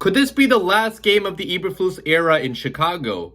Could this be the last game of the Eberflus era in Chicago?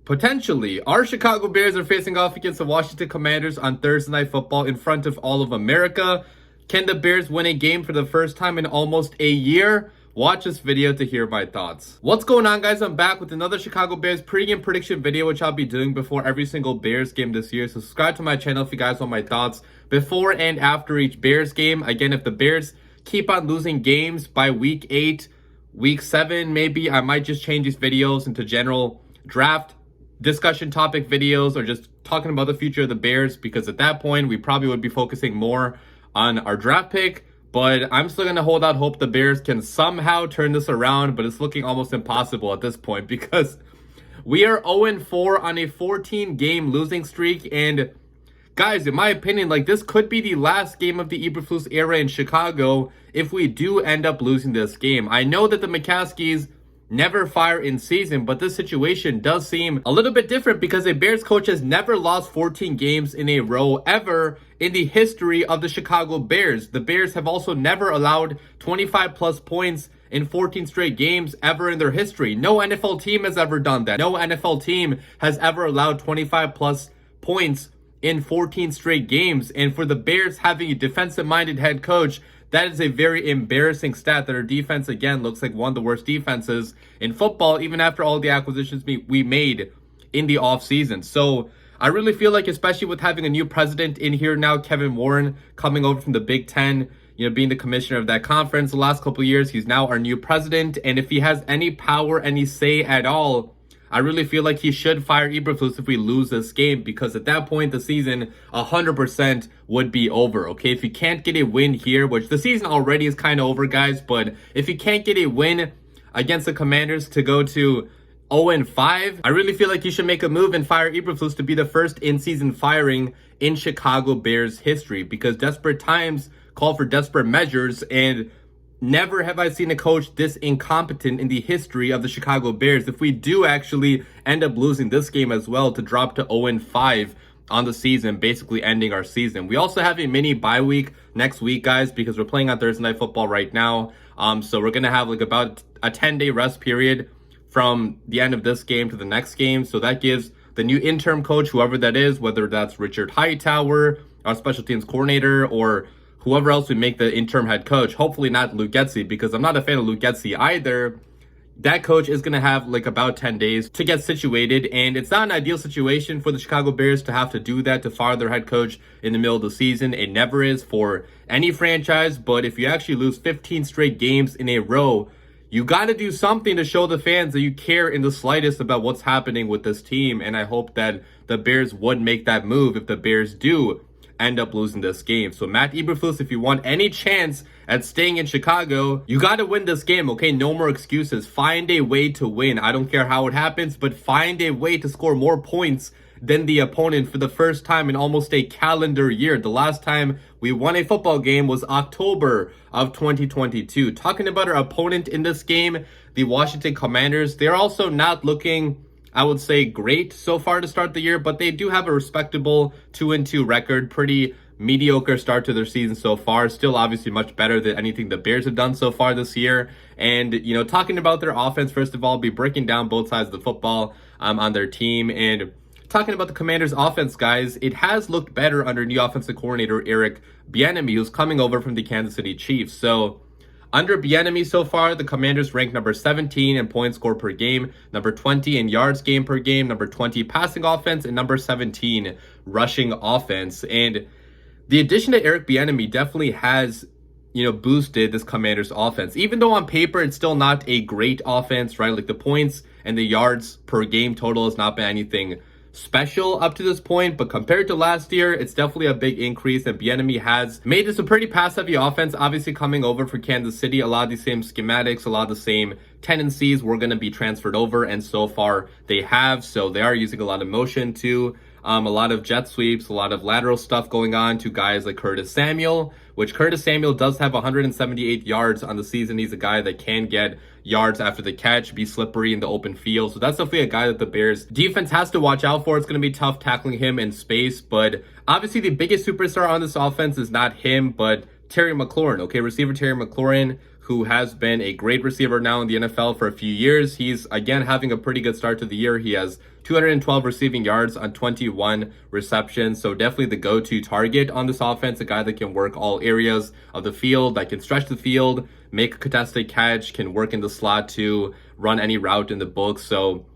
Potentially. Our Chicago Bears are facing off against the Washington Commanders on Thursday Night Football in front of all of America. Can the Bears win a game for the first time in almost a year? Watch this video to hear my thoughts. What's going on, guys? I'm back with another Chicago Bears pregame prediction video, which I'll be doing before every single Bears game this year. So subscribe to my channel if you guys want my thoughts before and after each Bears game. Again, if the Bears keep on losing games by week 8, week 7, maybe I might just change these videos into general draft discussion topic videos or just talking about the future of the Bears, because at that point we probably would be focusing more on our draft pick. But I'm still going to hold out hope the Bears can somehow turn this around, but it's looking almost impossible at this point because we are 0-4 on a 14-game losing streak. And guys, in my opinion, this could be the last game of the Eberflus era in Chicago if we do end up losing this game. I know that the McCaskies never fire in season, but this situation does seem a little bit different because a Bears coach has never lost 14 games in a row ever in the history of the Chicago Bears. The Bears have also never allowed 25 plus points in 14 straight games ever in their history. No NFL team has ever done that. No NFL team has ever allowed 25 plus points in 14 straight games. And for the Bears having a defensive-minded head coach, that is a very embarrassing stat that our defense, again, looks like one of the worst defenses in football, even after all the acquisitions we made in the offseason. So I really feel like, especially with having a new president in here now, Kevin Warren, coming over from the Big Ten, being the commissioner of that conference the last couple of years, he's now our new president. And if he has any power, any say at all, I really feel like he should fire Eberflus if we lose this game, because at that point, the season 100% would be over, okay? If you can't get a win here, which the season already is kind of over, guys, but if you can't get a win against the Commanders to go to 0-5, I really feel like you should make a move and fire Eberflus to be the first in-season firing in Chicago Bears history, because desperate times call for desperate measures, and never have I seen a coach this incompetent in the history of the Chicago Bears. If we do actually end up losing this game as well to drop to 0-5 on the season, basically ending our season. We also have a mini bye week next week, guys, because we're playing on Thursday Night Football right now. So we're going to have about a 10-day rest period from the end of this game to the next game. So that gives the new interim coach, whoever that is, whether that's Richard Hightower, our special teams coordinator, or whoever else would make the interim head coach, hopefully not Luke Getsy, because I'm not a fan of Luke Getsy either. That coach is going to have about 10 days to get situated, and it's not an ideal situation for the Chicago Bears to have to do that, to fire their head coach in the middle of the season. It never is for any franchise, but if you actually lose 15 straight games in a row, you got to do something to show the fans that you care in the slightest about what's happening with this team, and I hope that the Bears would make that move if the Bears do end up losing this game. So Matt Eberflus, if you want any chance at staying in Chicago, you got to win this game, okay? No more excuses. Find a way to win. I don't care how it happens, but find a way to score more points than the opponent for the first time in almost a calendar year. The last time we won a football game was October of 2022. Talking about our opponent in this game, the Washington Commanders, they're also not looking, I would say, great so far to start the year, but they do have a respectable 2-2 record. Pretty mediocre start to their season so far. Still obviously much better than anything the Bears have done so far this year. And, talking about their offense, first of all, I'll be breaking down both sides of the football on their team. And talking about the Commanders' offense, guys, it has looked better under new offensive coordinator Eric Bieniemy, who's coming over from the Kansas City Chiefs. So under Bieniemy so far, the Commanders rank number 17 in points scored per game, number 20 in yards gained per game, number 20 passing offense, and number 17 rushing offense. And the addition to Eric Bieniemy definitely has, boosted this Commanders offense. Even though on paper it's still not a great offense, right? The points and the yards per game total has not been anything special up to this point, but compared to last year, it's definitely a big increase, and Bieniemy has made this a pretty pass-heavy offense, obviously coming over for Kansas City. A lot of the same schematics, a lot of the same tendencies were going to be transferred over, and so far they have. So they are using a lot of motion too, a lot of jet sweeps, a lot of lateral stuff going on to guys like Curtis Samuel, which Curtis Samuel does have 178 yards on the season. He's a guy that can get yards after the catch, be slippery in the open field. So that's definitely a guy that the Bears defense has to watch out for. It's going to be tough tackling him in space, but obviously the biggest superstar on this offense is not him, but Terry McLaurin, okay? Receiver Terry McLaurin, who has been a great receiver now in the NFL for a few years. He's, again, having a pretty good start to the year. He has 212 receiving yards on 21 receptions. So definitely the go-to target on this offense, a guy that can work all areas of the field, that can stretch the field, make a contested catch, can work in the slot to run any route in the book. So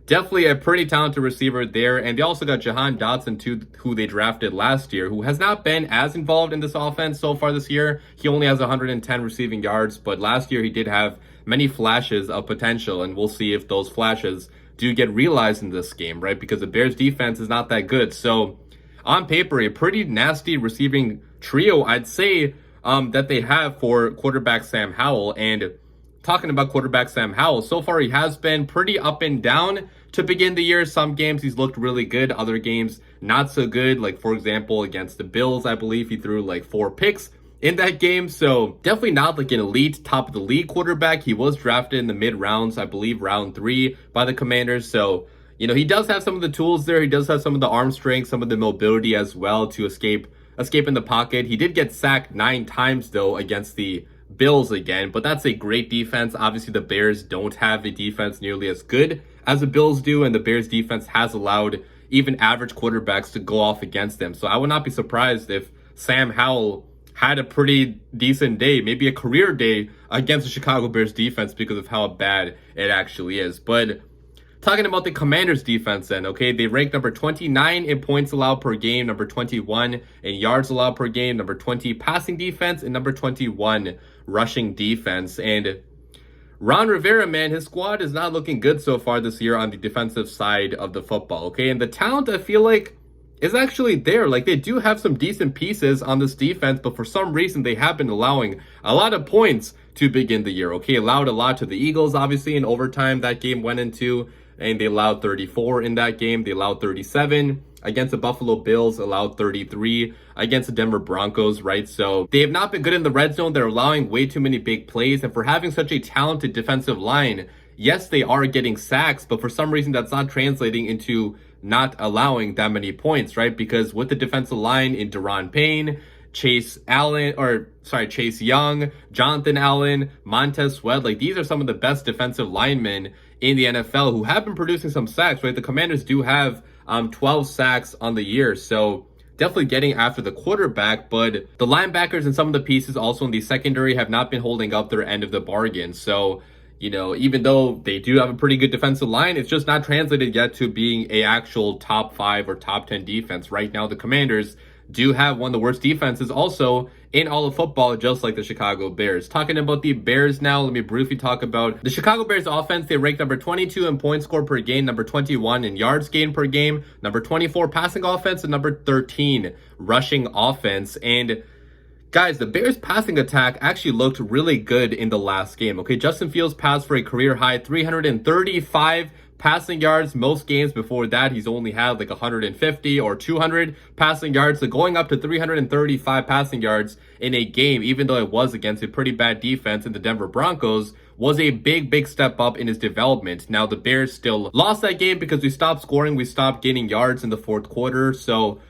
definitely a pretty talented receiver there. And they also got Jahan Dotson, too, who they drafted last year, who has not been as involved in this offense so far this year. He only has 110 receiving yards, but last year he did have many flashes of potential, and we'll see if those flashes do get realized in this game, right? Because the Bears defense is not that good. So on paper, a pretty nasty receiving trio, I'd say, that they have for quarterback Sam Howell. And talking about quarterback Sam Howell, so far he has been pretty up and down to begin the year. Some games he's looked really good, other games not so good. Like, for example, against the Bills, I believe he threw like 4 picks in that game. So definitely not like an elite top of the league quarterback. He was drafted in the mid rounds, I believe round 3 by the Commanders. So, you know, he does have some of the tools there. He does have some of the arm strength, some of the mobility as well to escape in the pocket. He did get sacked 9 times though against the Bills again, but that's a great defense. Obviously the Bears don't have a defense nearly as good as the Bills do, and the Bears defense has allowed even average quarterbacks to go off against them. So I would not be surprised if Sam Howell had a pretty decent day, maybe a career day against the Chicago Bears defense because of how bad it actually is. But talking about the Commanders defense then, okay, they rank number 29 in points allowed per game, number 21 in yards allowed per game, number 20 passing defense, and number 21 rushing defense. And Ron Rivera, man, his squad is not looking good so far this year on the defensive side of the football, okay? And the talent, I feel like, is actually there. Like, they do have some decent pieces on this defense, but for some reason they have been allowing a lot of points to begin the year, okay? Allowed a lot to the Eagles, obviously, in overtime that game went into, and they allowed 34 in that game. They allowed 37 against the Buffalo Bills, allowed 33 against the Denver Broncos, right? So they have not been good in the red zone. They're allowing way too many big plays, and for having such a talented defensive line, yes, they are getting sacks, but for some reason that's not translating into not allowing that many points, right? Because with the defensive line in Daron Payne, Chase Young, Jonathan Allen, Montez Sweat, like these are some of the best defensive linemen in the NFL who have been producing some sacks, right? The Commanders do have 12 sacks on the year, so definitely getting after the quarterback, but the linebackers and some of the pieces also in the secondary have not been holding up their end of the bargain. So, you know, even though they do have a pretty good defensive line, it's just not translated yet to being a actual top 5 or top 10 defense. Right now, the Commanders do have one of the worst defenses also in all of football, just like the Chicago Bears. Talking about the Bears now, let me briefly talk about the Chicago Bears offense. They rank number 22 in points scored per game, number 21 in yards gained per game, number 24 passing offense, and number 13 rushing offense. And guys, the Bears passing attack actually looked really good in the last game. Okay, Justin Fields passed for a career high 335 passing yards. Most games before that, he's only had like 150 or 200 passing yards. So going up to 335 passing yards in a game, even though it was against a pretty bad defense in the Denver Broncos, was a big step up in his development. Now, the Bears still lost that game because we stopped scoring. We stopped gaining yards in the fourth quarter. So,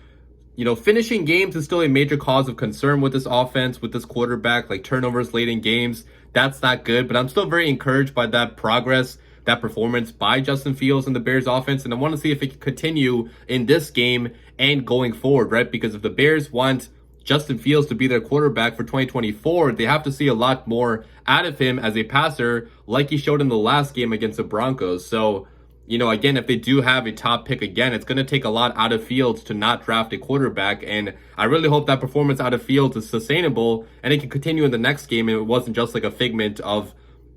you know, finishing games is still a major cause of concern with this offense, with this quarterback, like turnovers late in games. That's not good, but I'm still very encouraged by that progress, that performance by Justin Fields and the Bears offense. And I want to see if it can continue in this game and going forward, right? Because if the Bears want Justin Fields to be their quarterback for 2024, they have to see a lot more out of him as a passer, like he showed in the last game against the Broncos. So, you know, again, if they do have a top pick again, it's going to take a lot out of Fields to not draft a quarterback. And I really hope that performance out of Fields is sustainable and it can continue in the next game. And it wasn't just like a figment of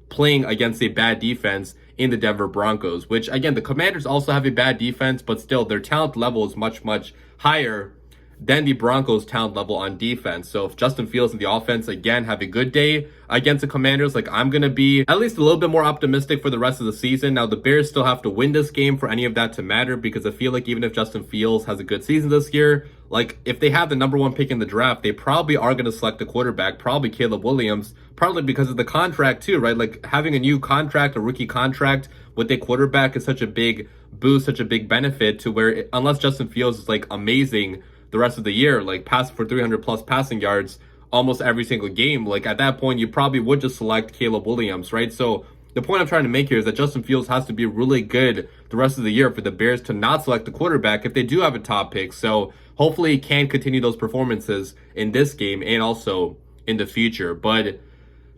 playing against a bad defense in the Denver Broncos, which again, the Commanders also have a bad defense, but still their talent level is much higher than the Broncos' talent level on defense. So if Justin Fields and the offense again have a good day against the Commanders, like I'm going to be at least a little bit more optimistic for the rest of the season. Now the Bears still have to win this game for any of that to matter, because I feel like even if Justin Fields has a good season this year, like if they have the number 1 pick in the draft, they probably are going to select a quarterback, probably Caleb Williams, partly because of the contract too, right? Like having a new contract, a rookie contract with a quarterback is such a big boost, such a big benefit to where unless Justin Fields is like amazing the rest of the year, like pass for 300 plus passing yards almost every single game, like at that point, you probably would just select Caleb Williams, right? So the point I'm trying to make here is that Justin Fields has to be really good the rest of the year for the Bears to not select the quarterback if they do have a top pick. So hopefully he can continue those performances in this game and also in the future. But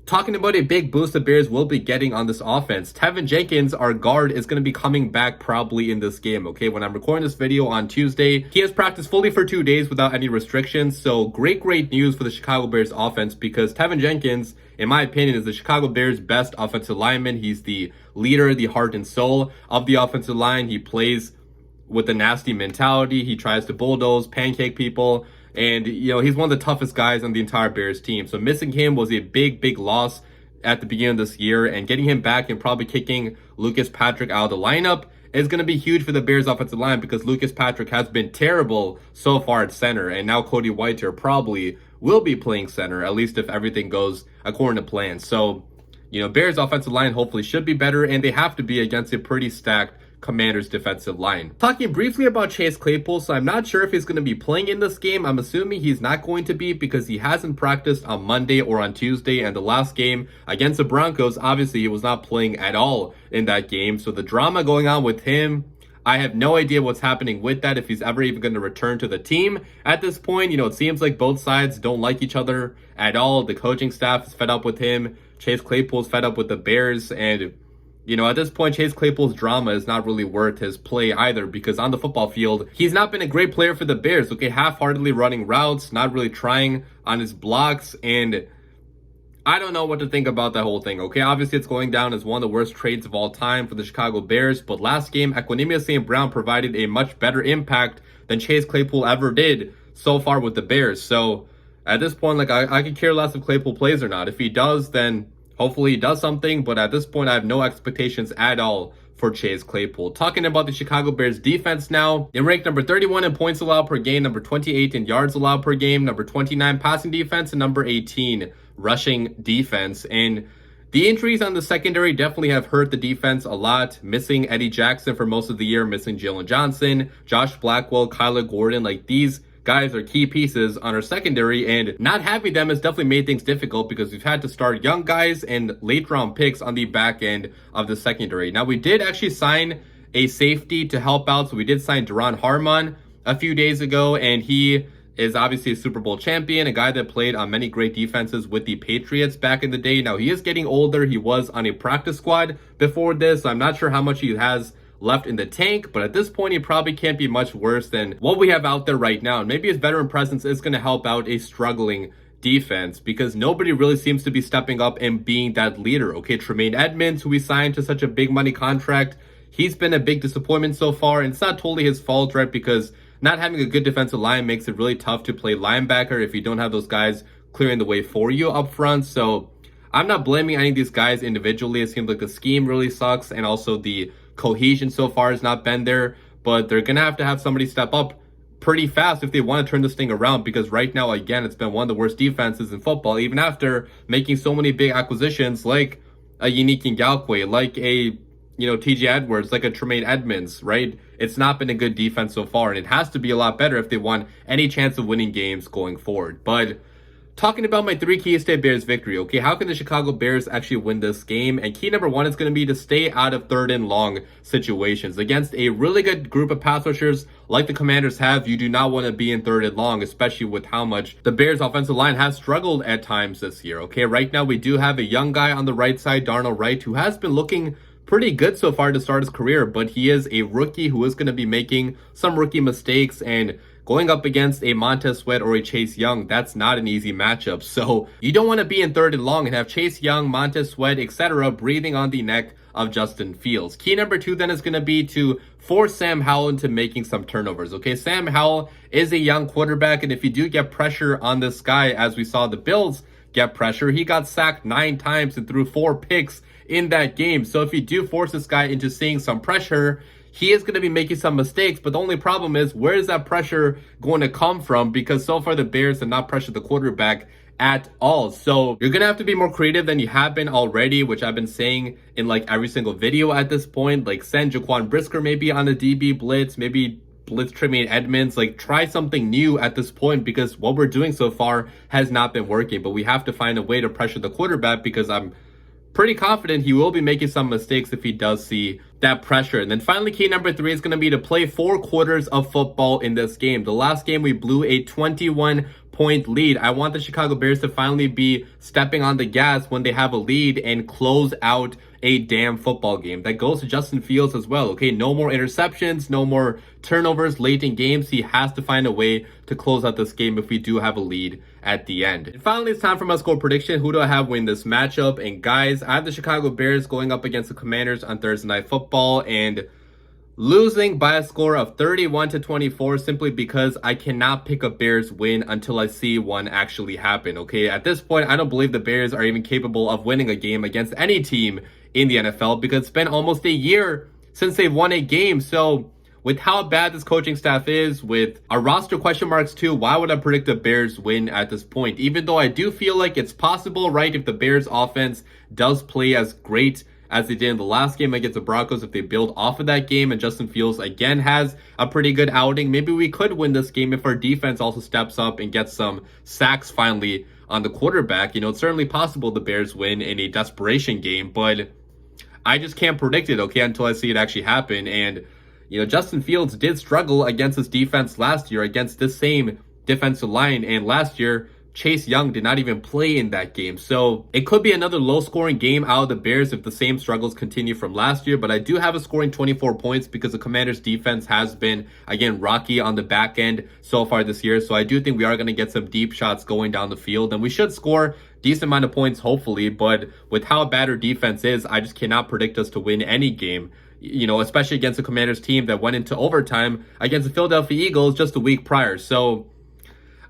talking about a big boost the Bears will be getting on this offense, Tevin Jenkins, our guard, is going to be coming back probably in this game, okay? When I'm recording this video on Tuesday, he has practiced fully for 2 days without any restrictions. So great news for the Chicago Bears offense, because Tevin Jenkins, in my opinion, is the Chicago Bears' best offensive lineman. He's the leader, the heart and soul of the offensive line. He plays with a nasty mentality. He tries to bulldoze, pancake people. And, he's one of the toughest guys on the entire Bears team. So missing him was a big loss at the beginning of this year. And getting him back and probably kicking Lucas Patrick out of the lineup is going to be huge for the Bears offensive line, because Lucas Patrick has been terrible so far at center. And now Cody Whitehair probably will be playing center, at least if everything goes according to plan. So, Bears offensive line hopefully should be better, and they have to be against a pretty stacked Commanders defensive line. Talking briefly about Chase Claypool, so I'm not sure if he's going to be playing in this game. I'm assuming he's not going to be, because he hasn't practiced on Monday or on Tuesday, and the last game against the Broncos, obviously he was not playing at all in that game. So the drama going on with him, I have no idea what's happening with that, if he's ever even going to return to the team. At this point, it seems like both sides don't like each other at all. The coaching staff is fed up with him. Chase Claypool's fed up with the Bears, and at this point, Chase Claypool's drama is not really worth his play either, because on the football field, he's not been a great player for the Bears, okay? Half-heartedly running routes, not really trying on his blocks, and I don't know what to think about that whole thing, okay? Obviously, it's going down as one of the worst trades of all time for the Chicago Bears, but last game, Equanimeous St. Brown provided a much better impact than Chase Claypool ever did so far with the Bears. So at this point, I could care less if Claypool plays or not. If he does, then hopefully he does something, but at this point, I have no expectations at all for Chase Claypool. Talking about the Chicago Bears defense now, they ranked number 31 in points allowed per game, number 28 in yards allowed per game, number 29 passing defense, and number 18 rushing defense. And the injuries on the secondary definitely have hurt the defense a lot. Missing Eddie Jackson for most of the year, missing Jalen Johnson, Josh Blackwell, Kyler Gordon, these guys are key pieces on our secondary, and not having them has definitely made things difficult, because we've had to start young guys and late round picks on the back end of the secondary. Now, we did actually sign a safety to help out. So we did sign Duron Harmon a few days ago, and he is obviously a Super Bowl champion, a guy that played on many great defenses with the Patriots back in the day. Now, he is getting older. He was on a practice squad before this, so I'm not sure how much he has left in the tank, but at this point, he probably can't be much worse than what we have out there right now. And maybe his veteran presence is going to help out a struggling defense, because nobody really seems to be stepping up and being that leader, okay? Tremaine Edmonds, who we signed to such a big money contract, he's been a big disappointment so far, and it's not totally his fault, right? Because not having a good defensive line makes it really tough to play linebacker if you don't have those guys clearing the way for you up front. So I'm not blaming any of these guys individually. It seems like the scheme really sucks, and also the cohesion so far has not been there, but they're gonna have to have somebody step up pretty fast if they want to turn this thing around, because right now, again, it's been one of the worst defenses in football, even after making so many big acquisitions like a Yannick Ngakoue, like a TJ Edwards, like a Tremaine Edmonds, right? It's not been a good defense so far, and it has to be a lot better if they want any chance of winning games going forward. But talking about my 3 keys to a Bears victory, okay, how can the Chicago Bears actually win this game? And key number 1 is going to be to stay out of 3rd and long situations. Against a really good group of pass rushers like the Commanders have, you do not want to be in 3rd and long, especially with how much the Bears offensive line has struggled at times this year, okay? Right now, we do have a young guy on the right side, Darnell Wright, who has been looking pretty good so far to start his career, but he is a rookie who is going to be making some rookie mistakes, and going up against a Montez Sweat or a Chase Young, that's not an easy matchup. So you don't want to be in 3rd and long and have Chase Young, Montez Sweat, etc. breathing on the neck of Justin Fields. Key number 2 then is going to be to force Sam Howell into making some turnovers. Okay, Sam Howell is a young quarterback, and if you do get pressure on this guy, as we saw the Bills get pressure, he got sacked 9 times and threw 4 picks in that game. So if you do force this guy into seeing some pressure, he is going to be making some mistakes, but the only problem is, where is that pressure going to come from? Because so far the Bears have not pressured the quarterback at all. So you're going to have to be more creative than you have been already, which I've been saying in every single video at this point. Send Jaquan Brisker maybe on a DB blitz, maybe blitz Tremaine Edmonds. Like, try something new at this point, because what we're doing so far has not been working. But we have to find a way to pressure the quarterback, because I'm pretty confident he will be making some mistakes if he does see that pressure. And then finally, key number 3 is going to be to play 4 quarters of football in this game. The last game, we blew a 21-point lead. I want the Chicago Bears to finally be stepping on the gas when they have a lead and close out a damn football game. That goes to Justin Fields as well. Okay, no more interceptions, no more turnovers late in games. He has to find a way to close out this game if we do have a lead at the end. And finally, it's time for my score prediction. Who do I have win this matchup? And guys, I have the Chicago Bears going up against the Commanders on Thursday Night Football and losing by a score of 31-24, simply because I cannot pick a Bears win until I see one actually happen. Okay, at this point, I don't believe the Bears are even capable of winning a game against any team in the NFL, because it's been almost a year since they've won a game. So with how bad this coaching staff is, with our roster question marks too, why would I predict the Bears win at this point? Even though I do feel like it's possible, right? If the Bears offense does play as great as they did in the last game against the Broncos, if they build off of that game and Justin Fields again has a pretty good outing, maybe we could win this game if our defense also steps up and gets some sacks finally on the quarterback. You know, it's certainly possible the Bears win in a desperation game, but I just can't predict it, okay, until I see it actually happen. And, you know, Justin Fields did struggle against this defense last year, against this same defensive line, and last year, Chase Young did not even play in that game. So it could be another low-scoring game out of the Bears if the same struggles continue from last year. But I do have a scoring 24 points because the Commanders' defense has been, again, rocky on the back end so far this year. So I do think we are going to get some deep shots going down the field, and we should score decent amount of points, hopefully. But with how bad our defense is, I just cannot predict us to win any game, you know, especially against the Commanders team that went into overtime against the Philadelphia Eagles just a week prior. So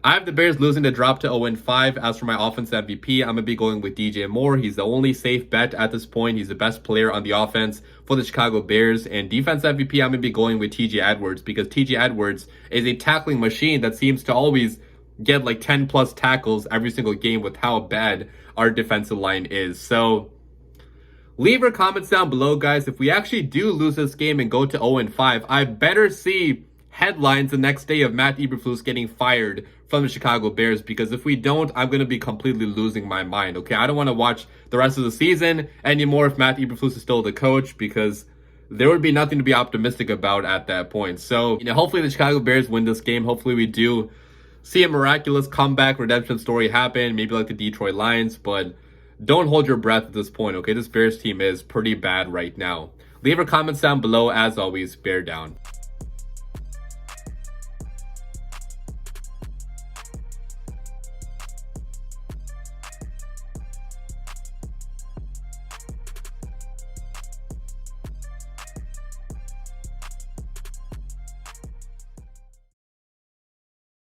I have the Bears losing to drop to 0-5. As for my offense MVP, I'm going to be going with DJ Moore. He's the only safe bet at this point. He's the best player on the offense for the Chicago Bears. And defense MVP, I'm going to be going with TJ Edwards, because TJ Edwards is a tackling machine that seems to always get like 10 plus tackles every single game with how bad our defensive line is. So leave your comments down below, guys. If we actually do lose this game and go to 0-5, I better see headlines the next day of Matt Eberflus getting fired from the Chicago Bears, because if we don't, I'm going to be completely losing my mind, okay? I don't want to watch the rest of the season anymore if Matt Eberflus is still the coach, because there would be nothing to be optimistic about at that point. So, you know, hopefully the Chicago Bears win this game. Hopefully we do see a miraculous comeback redemption story happen, maybe like the Detroit Lions, but don't hold your breath at this point, okay? This Bears team is pretty bad right now. Leave your comments down below. As always, bear down.